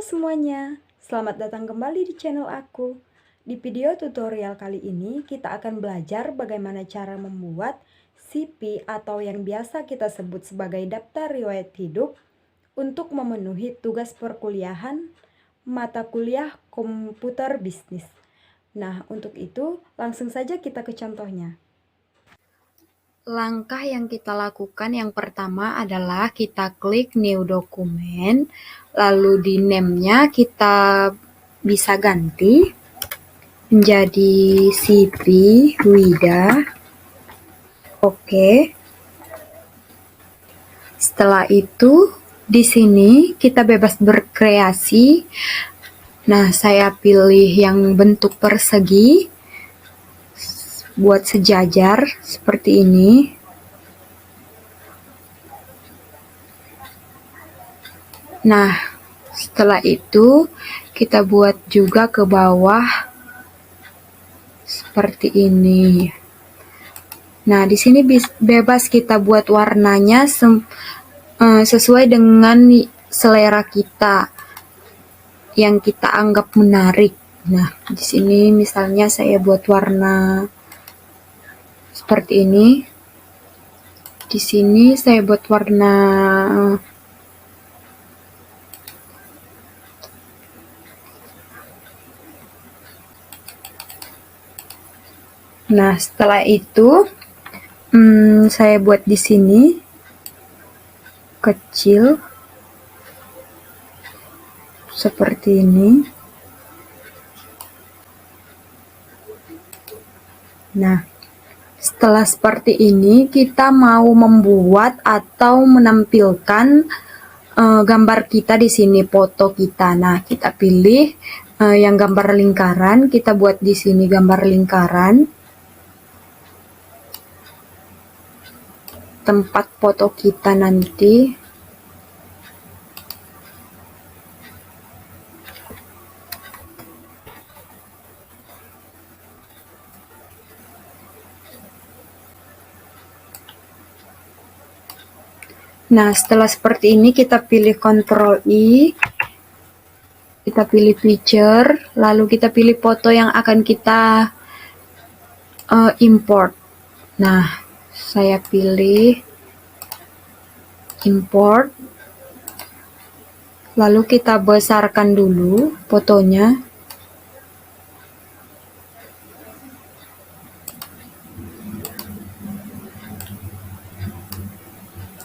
semuanya, selamat datang kembali di channel aku. Di video tutorial kali ini kita akan belajar bagaimana cara membuat CV atau yang biasa kita sebut sebagai daftar riwayat hidup untuk memenuhi tugas perkuliahan mata kuliah komputer bisnis. Nah, untuk itu langsung saja kita ke contohnya. Langkah yang kita lakukan yang pertama adalah kita klik new document, lalu di name-nya kita bisa ganti menjadi CV Wida. Oke. Setelah itu di sini kita bebas berkreasi. Nah, saya pilih yang bentuk persegi buat sejajar seperti ini. Nah, setelah itu kita buat juga ke bawah seperti ini. Nah, di sini bebas kita buat warnanya sesuai dengan selera kita yang kita anggap menarik. Nah, di sini misalnya saya buat warna seperti ini. Di sini saya buat warna Nah, setelah itu saya buat di sini kecil seperti ini. Nah, setelah seperti ini kita mau membuat atau menampilkan gambar kita di sini, foto kita. Nah, kita pilih yang gambar lingkaran, kita buat di sini gambar lingkaran. Tempat foto kita nanti. Nah, setelah seperti ini kita pilih Ctrl I. Kita pilih picture, lalu kita pilih foto yang akan kita import. Nah, saya pilih import. Lalu kita besarkan dulu fotonya.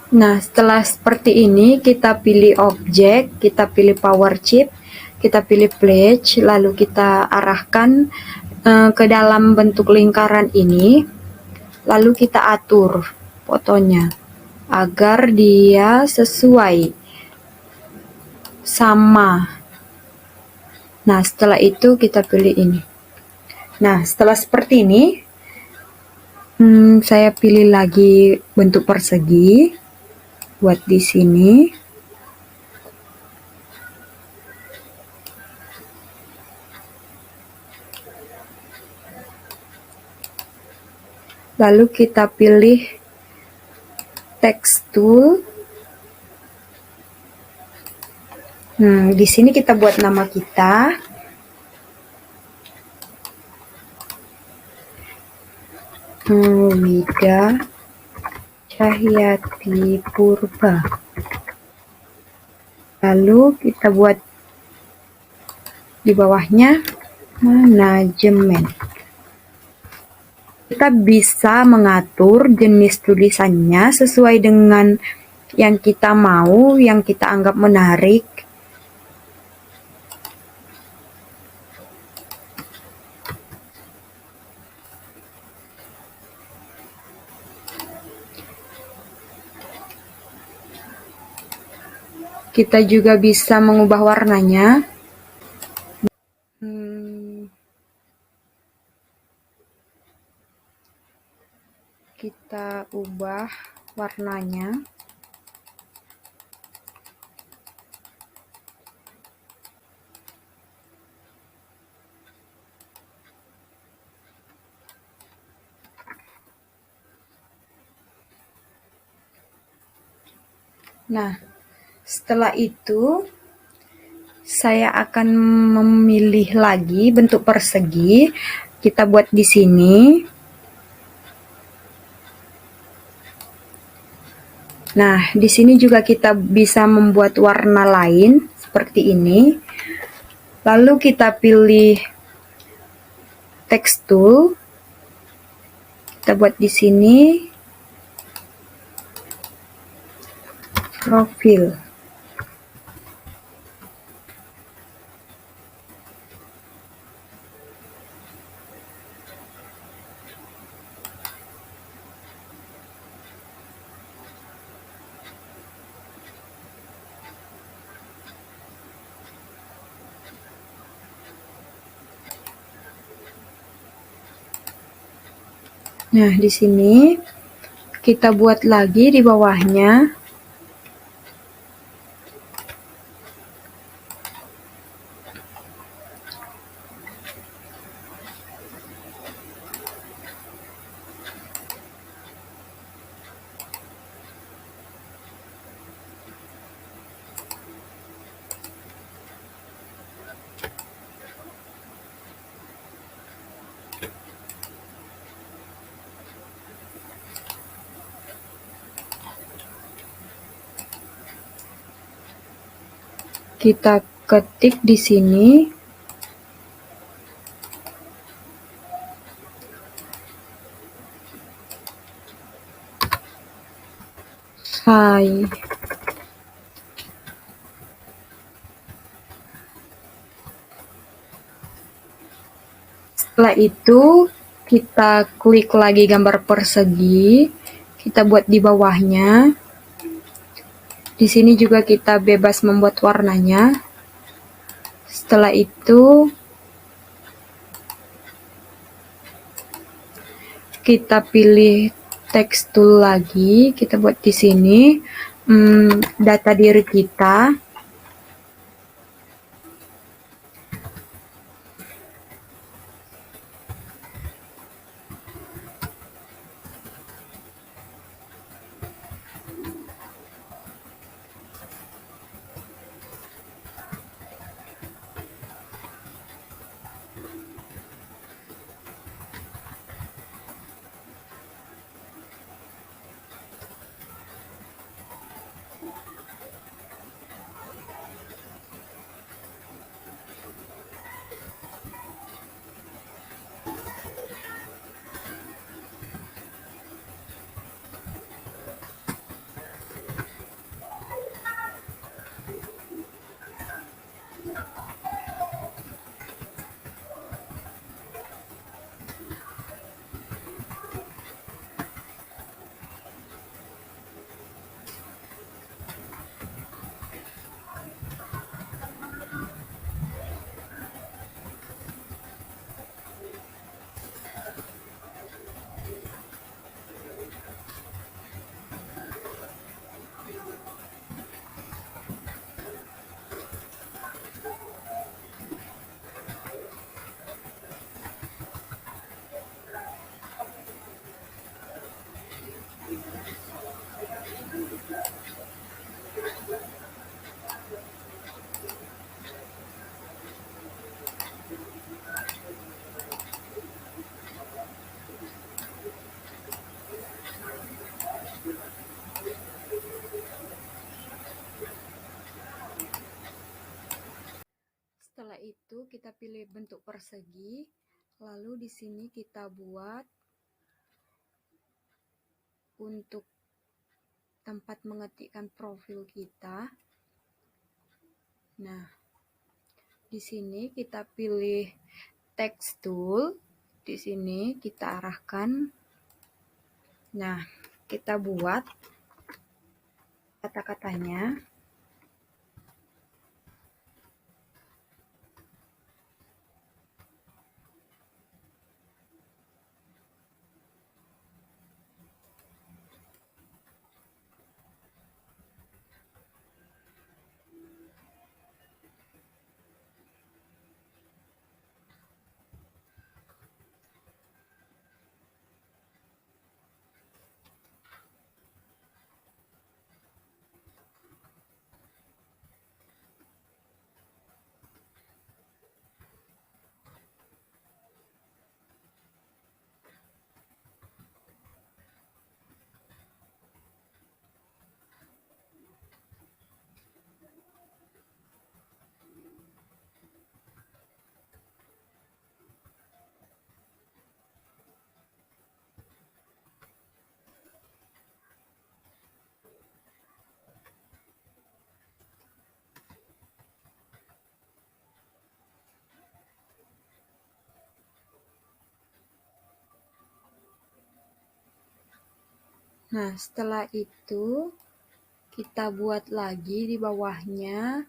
Nah, setelah seperti ini kita pilih objek, kita pilih power chip, kita pilih pledge, lalu kita arahkan ke dalam bentuk lingkaran ini, lalu kita atur fotonya agar dia sesuai sama. Nah, setelah itu kita pilih ini. Nah, setelah seperti ini saya pilih lagi bentuk persegi buat di sini. Lalu kita pilih text tool. Di sini kita buat nama kita. Wida Cahyati Purba. Lalu kita buat di bawahnya manajemen. Kita bisa mengatur jenis tulisannya sesuai dengan yang kita mau, yang kita anggap menarik. Kita juga bisa mengubah warnanya. Kita ubah warnanya. Nah, setelah itu Saya akan memilih lagi bentuk persegi. Kita buat di sini. Nah, di sini juga kita bisa membuat warna lain seperti ini. Lalu kita pilih text tool. Kita buat di sini profil. Nah, di sini kita buat lagi di bawahnya. Kita ketik di sini. Hai. Setelah itu kita klik lagi gambar persegi, kita buat di bawahnya. Di sini juga kita bebas membuat warnanya. Setelah itu kita pilih text tool lagi, kita buat di sini data diri kita. Setelah itu kita pilih bentuk persegi, lalu di sini kita buat untuk tempat mengetikkan profil kita. Nah, di sini kita pilih text tool, di sini kita arahkan. Nah, kita buat kata-katanya. Nah, setelah itu kita buat lagi di bawahnya.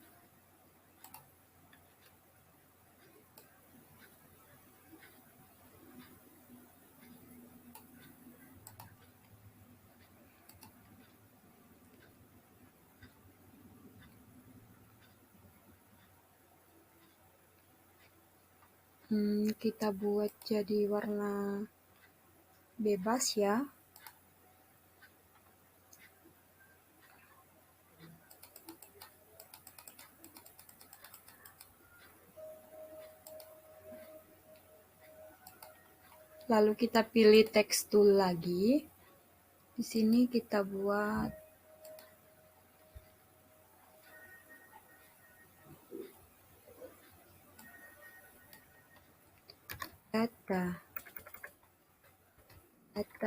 Kita buat jadi warna bebas ya. Lalu kita pilih text tool lagi. Di sini kita buat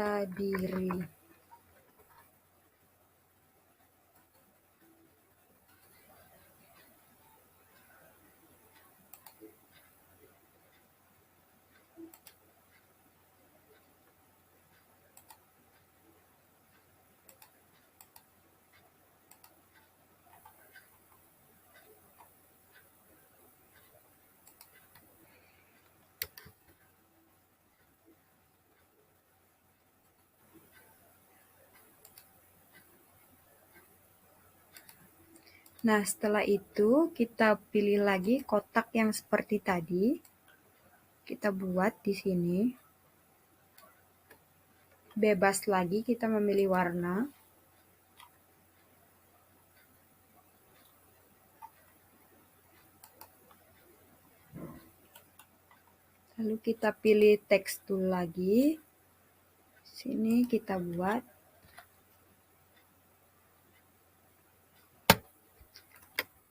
data diri. Nah, setelah itu kita pilih lagi kotak yang seperti tadi. Kita buat di sini. Bebas lagi kita memilih warna. Lalu kita pilih text tool lagi. Sini kita buat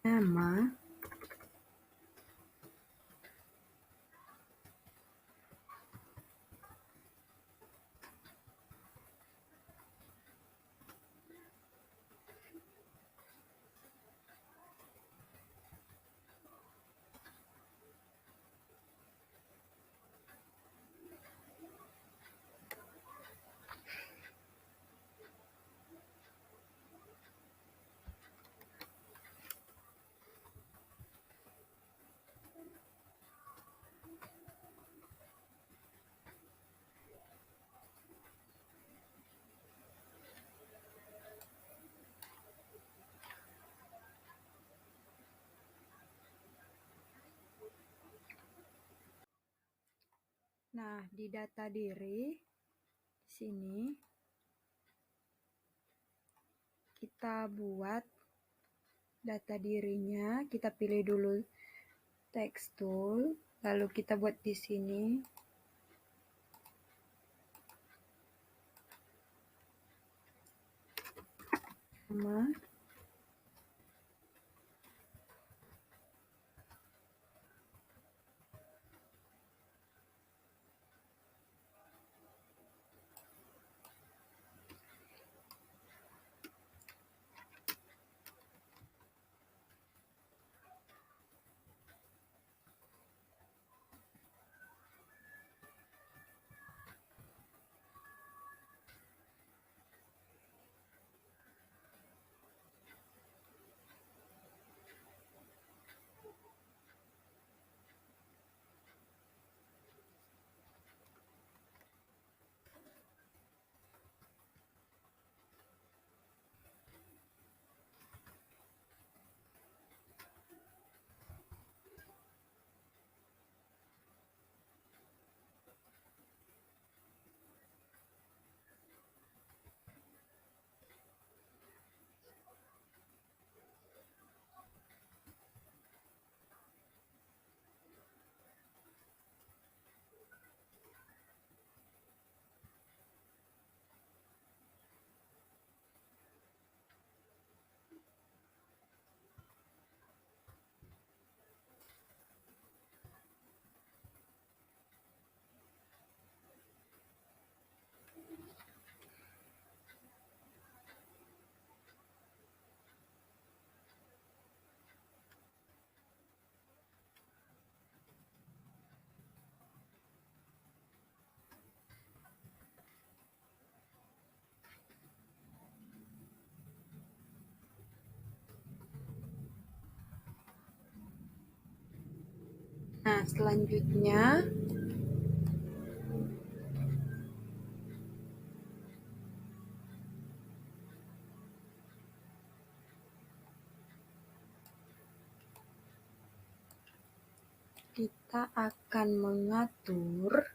nama. Nah, di data diri sini kita buat data dirinya, kita pilih dulu text tool, lalu kita buat di sini. Nama. Nah, selanjutnya kita akan mengatur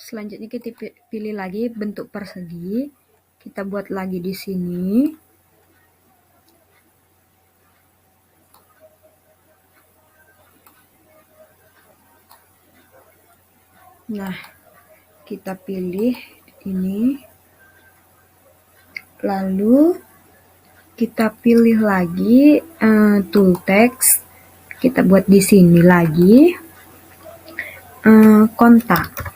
selanjutnya kita pilih lagi bentuk persegi. Kita buat lagi di sini. Nah, kita pilih ini. Lalu kita pilih lagi tool text. Kita buat di sini lagi kontak.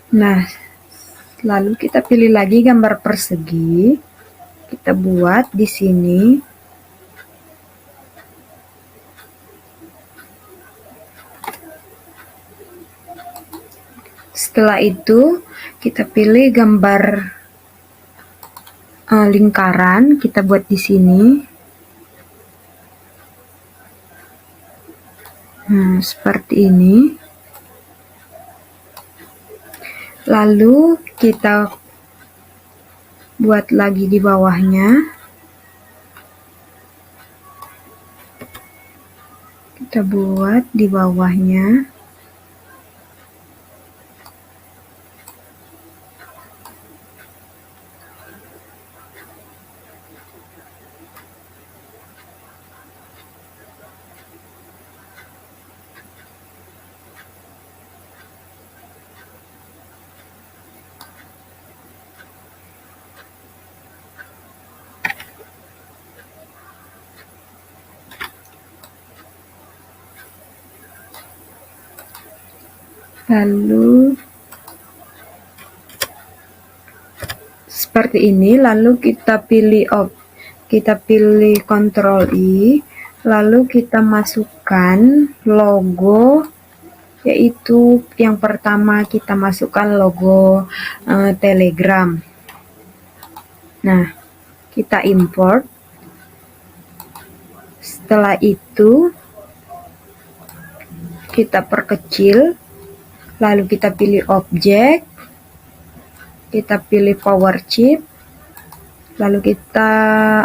Nah, lalu kita pilih lagi gambar persegi. Kita buat di sini. Setelah itu, kita pilih gambar lingkaran. Kita buat di sini. Nah, seperti ini. Lalu kita buat lagi di bawahnya. Kita buat di bawahnya. Lalu seperti ini. Lalu kita pilih Ctrl I, lalu kita masukkan logo, yaitu yang pertama kita masukkan logo Telegram. Nah, kita import. Setelah itu kita perkecil, lalu kita pilih objek, kita pilih power chip, lalu kita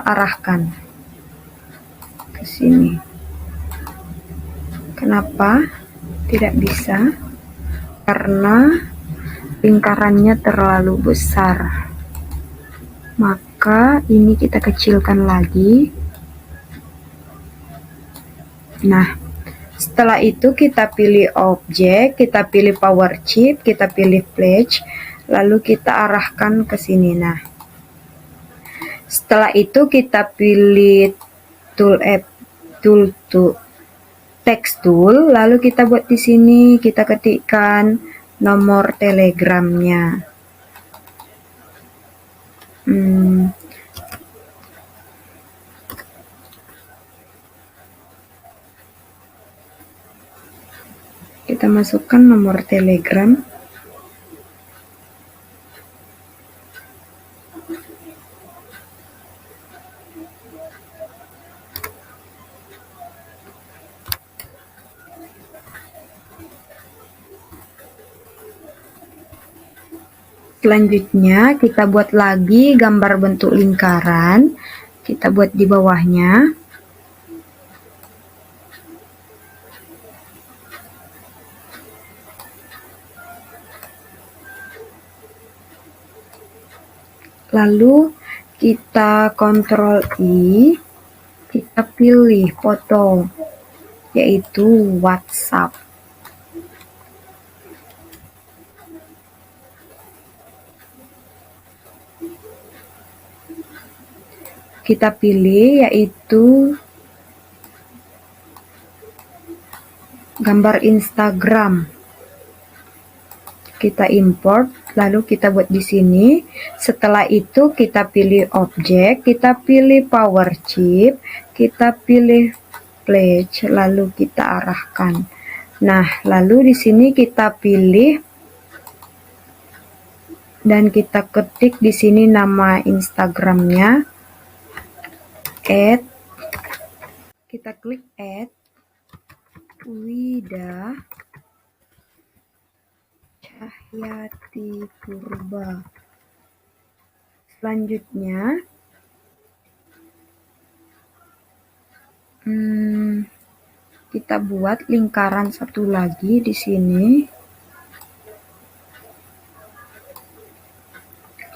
arahkan ke sini. Kenapa tidak bisa? Karena lingkarannya terlalu besar. Maka ini kita kecilkan lagi. Nah, setelah itu kita pilih objek, kita pilih power chip, kita pilih flash, lalu kita arahkan ke sini. Nah, setelah itu kita pilih text tool, lalu kita buat di sini, kita ketikkan nomor telegramnya. Kita masukkan nomor telegram. Selanjutnya kita buat lagi gambar bentuk lingkaran. Kita buat di bawahnya. Lalu kita Ctrl I, kita pilih foto, yaitu WhatsApp. Kita pilih yaitu gambar Instagram. Kita import, lalu kita buat di sini. Setelah itu kita pilih objek, kita pilih power chip, kita pilih flash, lalu kita arahkan. Nah, lalu di sini kita pilih dan kita ketik di sini nama Instagramnya, kita klik add Wida Cahyati Purba. Selanjutnya kita buat lingkaran satu lagi di sini.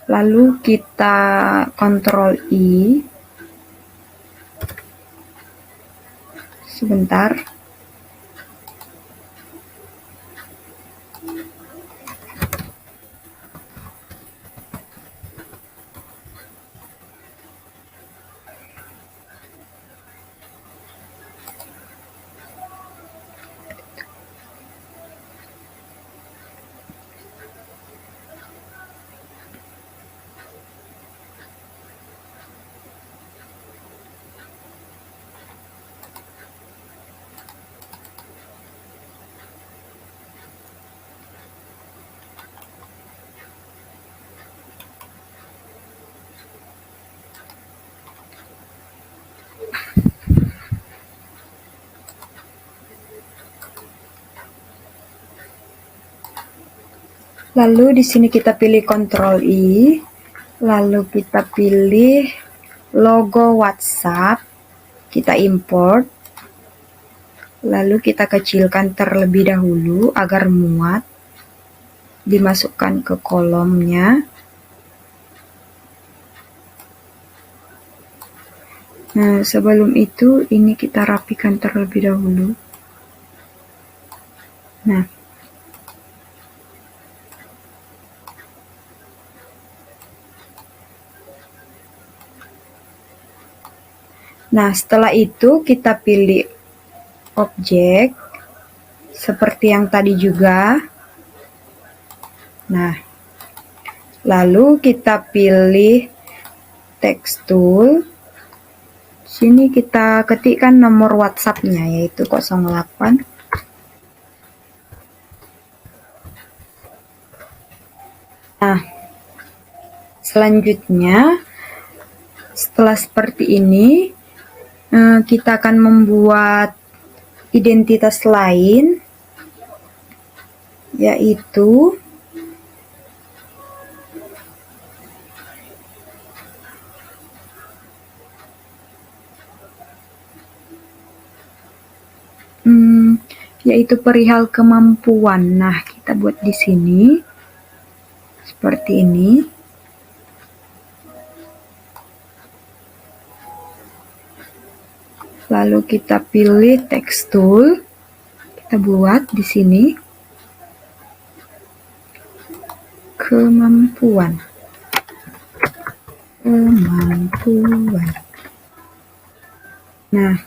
Lalu kita Ctrl I. Sebentar. Lalu di sini kita pilih Ctrl I, lalu kita pilih logo WhatsApp, kita import, lalu kita kecilkan terlebih dahulu agar muat, dimasukkan ke kolomnya. Nah, sebelum itu ini kita rapikan terlebih dahulu. Nah, setelah itu kita pilih objek seperti yang tadi juga. Nah, lalu kita pilih text tool. Sini kita ketikkan nomor WhatsApp-nya, yaitu 08. Nah, selanjutnya setelah seperti ini kita akan membuat identitas lain, yaitu yaitu perihal kemampuan. Nah, kita buat di sini seperti ini. Lalu kita pilih text tool, kita buat di sini kemampuan. Nah,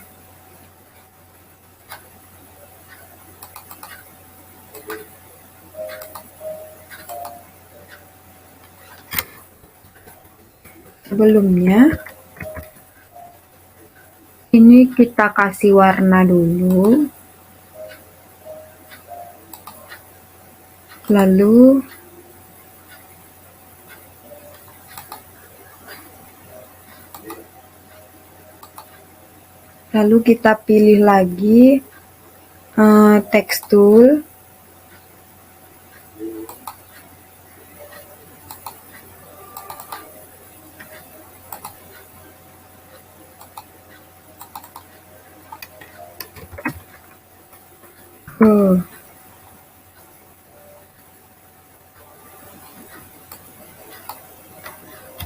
sebelumnya ini kita kasih warna dulu, lalu kita pilih lagi text tool,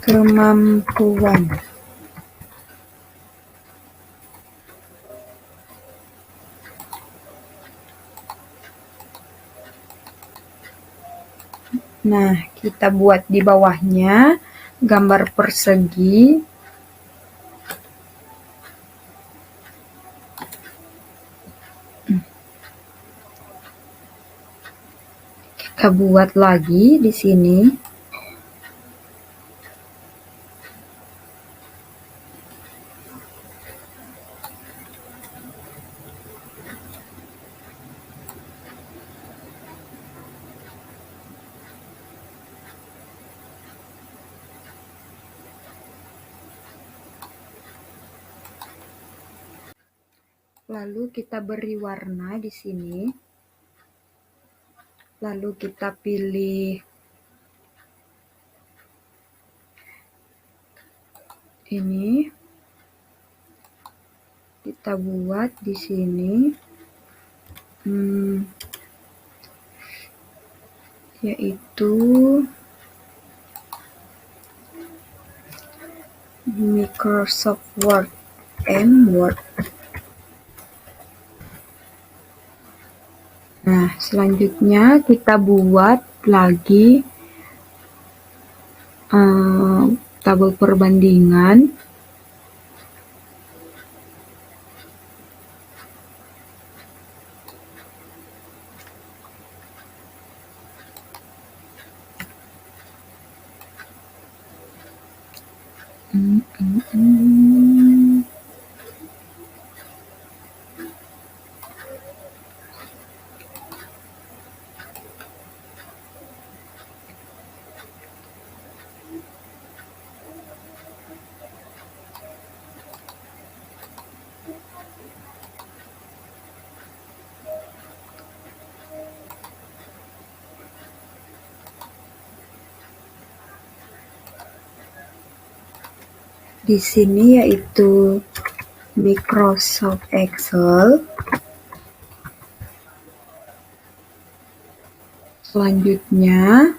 kemampuan. Nah, kita buat di bawahnya gambar persegi. Kita buat lagi di sini. Lalu kita beri warna di sini. Lalu kita pilih ini. Kita buat di sini. Yaitu Microsoft Word and Word. Nah, selanjutnya kita buat lagi tabel perbandingan. Di sini yaitu Microsoft Excel. Selanjutnya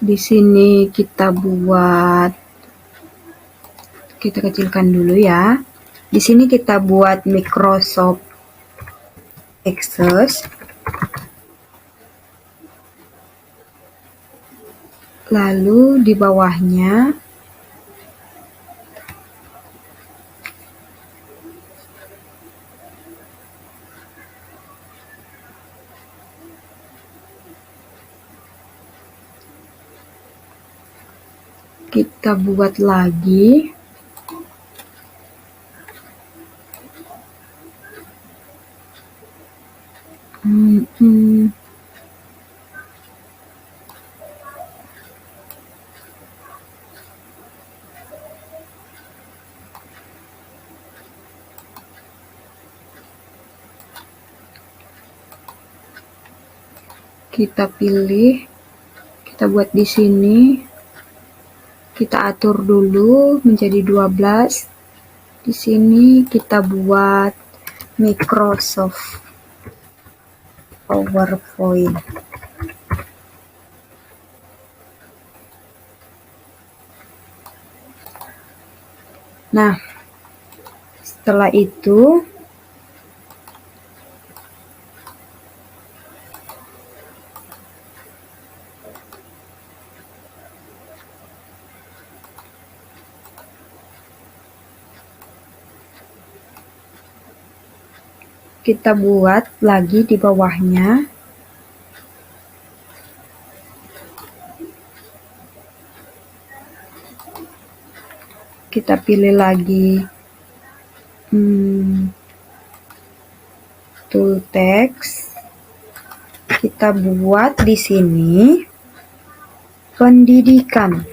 di sini kita kecilkan dulu ya. Di sini kita buat Microsoft Access. Lalu di bawahnya kita buat lagi kita pilih, kita buat di sini, kita atur dulu menjadi 12. Di sini kita buat Microsoft PowerPoint. Nah, setelah itu kita buat lagi di bawahnya. Kita pilih lagi tool text. Kita buat di sini pendidikan.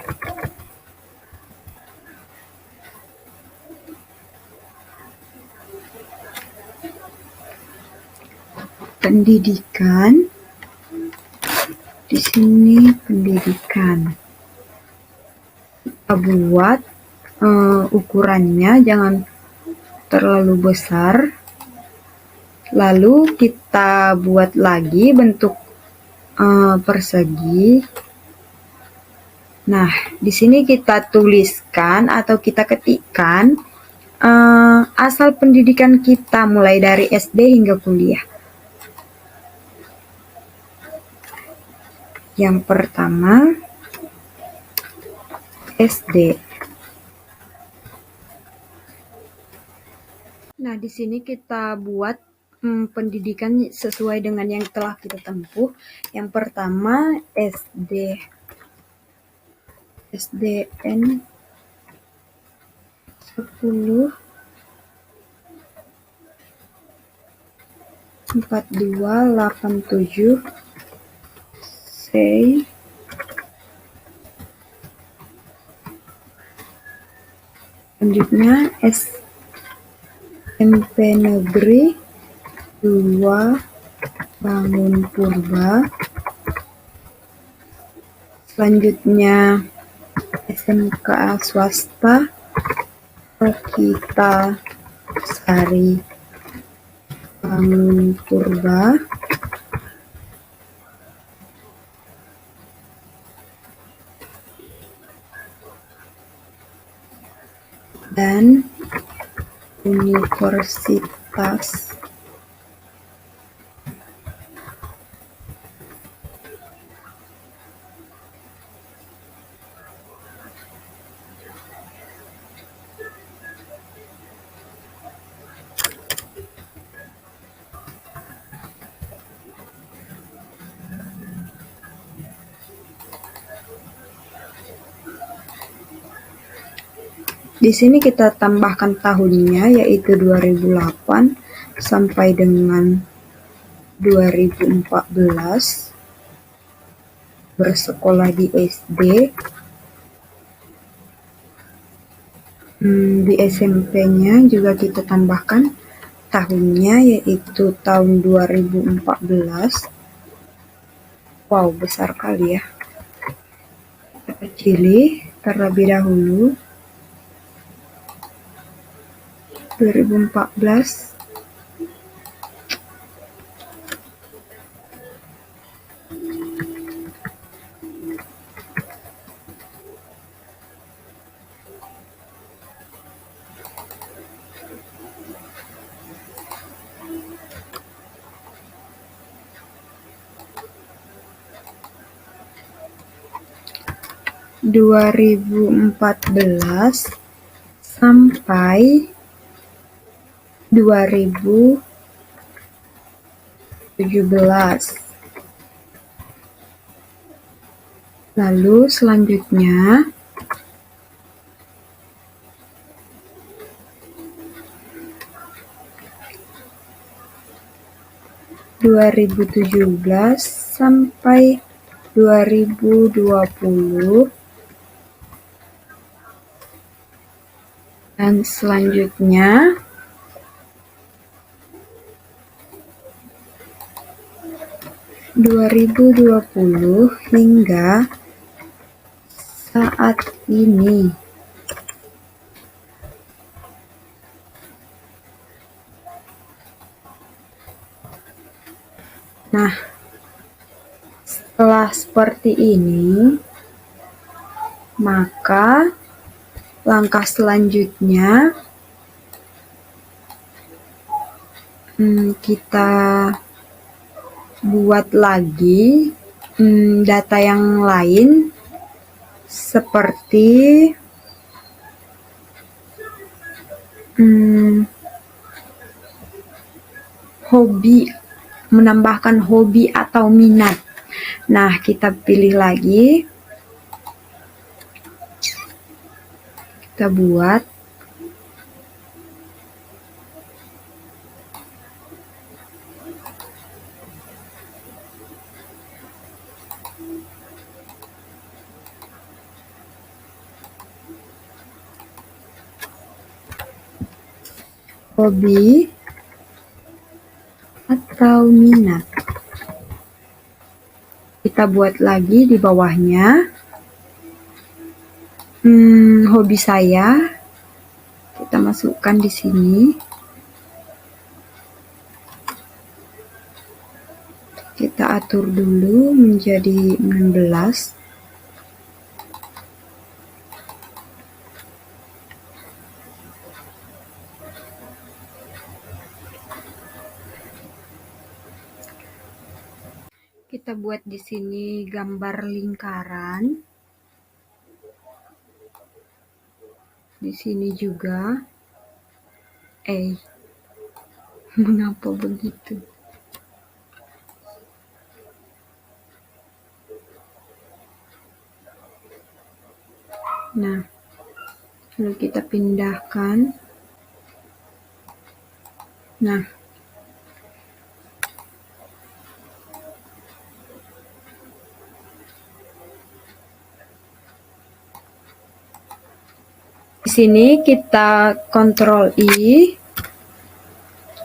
Pendidikan. Di sini pendidikan. Kita buat ukurannya jangan terlalu besar. Lalu kita buat lagi bentuk persegi. Nah, di sini kita tuliskan atau kita ketikkan asal pendidikan kita mulai dari SD hingga kuliah. Yang pertama SD. Nah, di sini kita buat pendidikan sesuai dengan yang telah kita tempuh. Yang pertama SD. SDN 10 4287 C. Selanjutnya SMP Negeri 2 Bangun Purba. Selanjutnya SMK swasta Kita Sari Bangun Purba. Dan Universitas Di sini kita tambahkan tahunnya yaitu 2008 sampai dengan 2014. Bersekolah di SD. Di SMP-nya juga kita tambahkan tahunnya yaitu tahun 2014. Wow, besar kali ya. Kita kecili terlebih dahulu. 2014. Sampai 2017. Lalu selanjutnya sampai 2020. Dan selanjutnya 2020 hingga saat ini. Nah, setelah seperti ini, maka langkah selanjutnya kita buat lagi data yang lain seperti hobi, menambahkan hobi atau minat. Nah, kita pilih lagi, kita buat hobi atau minat. Kita buat lagi di bawahnya hobi saya, kita masukkan di sini. Kita atur dulu menjadi 16. Kita buat di sini gambar lingkaran. Di sini juga. Mengapa begitu? Nah, lalu kita pindahkan. Nah, di sini kita Ctrl I,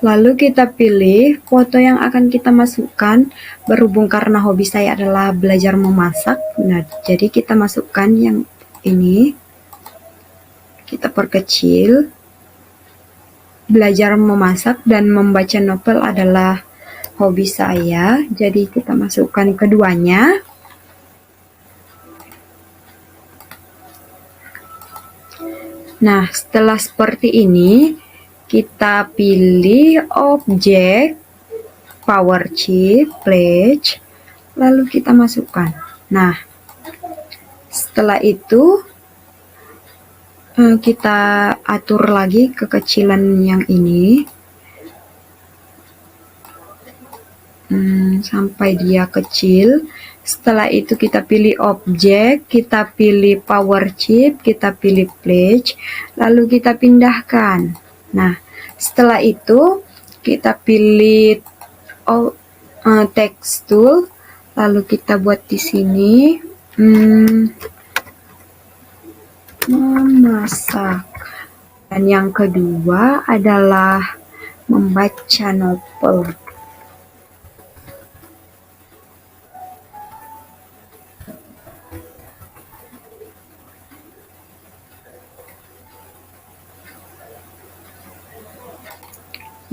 lalu kita pilih foto yang akan kita masukkan. Berhubung karena hobi saya adalah belajar memasak, nah jadi kita masukkan yang ini. Kita perkecil. Belajar memasak dan membaca novel adalah hobi saya, jadi kita masukkan keduanya. Nah, setelah seperti ini, kita pilih objek, power chip, pledge, lalu kita masukkan. Nah, setelah itu kita atur lagi kekecilan yang ini sampai dia kecil. Setelah itu kita pilih objek, kita pilih power chip, kita pilih pledge, lalu kita pindahkan. Nah, setelah itu kita pilih text tool, lalu kita buat di sini memasak. Dan yang kedua adalah membaca novel.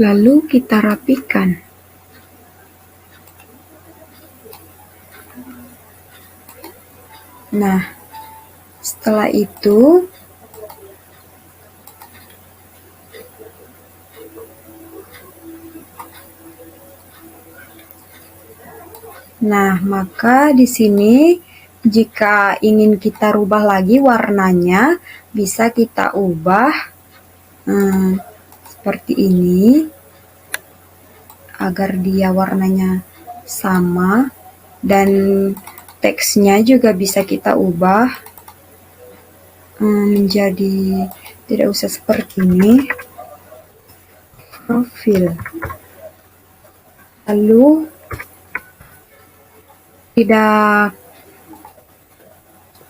Lalu kita rapikan. Nah, setelah itu maka di sini jika ingin kita rubah lagi warnanya, bisa kita ubah seperti ini agar dia warnanya sama, dan teksnya juga bisa kita ubah menjadi tidak usah seperti ini, profil. Lalu tidak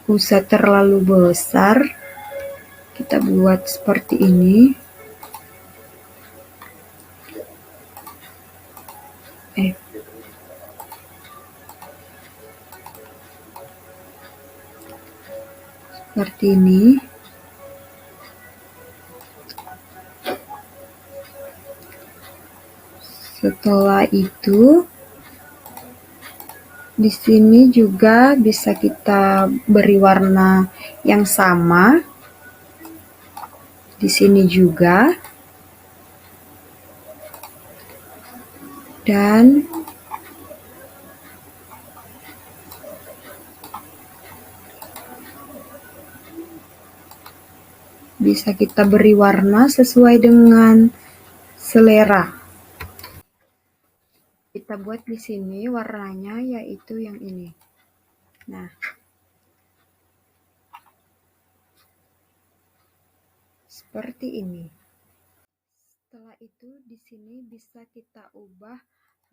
usah terlalu besar, kita buat seperti ini. seperti ini. Setelah itu, di sini juga bisa kita beri warna yang sama. Di sini juga. Dan bisa kita beri warna sesuai dengan selera. Kita buat di sini warnanya yaitu yang ini. Nah, seperti ini. Setelah itu di sini bisa kita ubah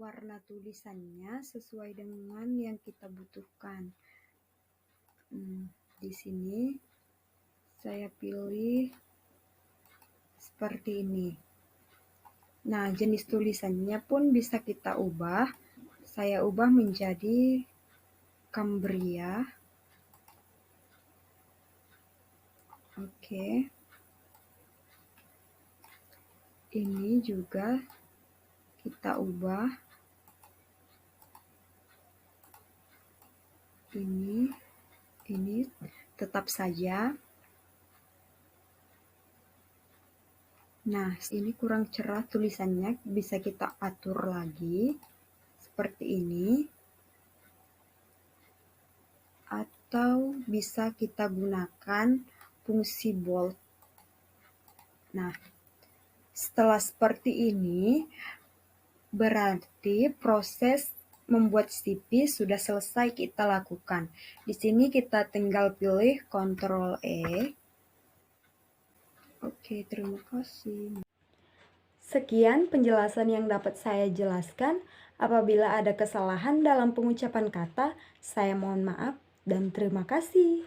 warna tulisannya sesuai dengan yang kita butuhkan. Di sini saya pilih seperti ini. Nah, jenis tulisannya pun bisa kita ubah. Saya ubah menjadi Cambria. Oke. Ini juga kita ubah. Ini tetap saja. Nah, ini kurang cerah tulisannya, bisa kita atur lagi seperti ini. Atau bisa kita gunakan fungsi bold. Nah, setelah seperti ini, berarti proses membuat CP sudah selesai kita lakukan. Di sini kita tinggal pilih Ctrl E. Oke, terima kasih. Sekian penjelasan yang dapat saya jelaskan. Apabila ada kesalahan dalam pengucapan kata, saya mohon maaf dan terima kasih.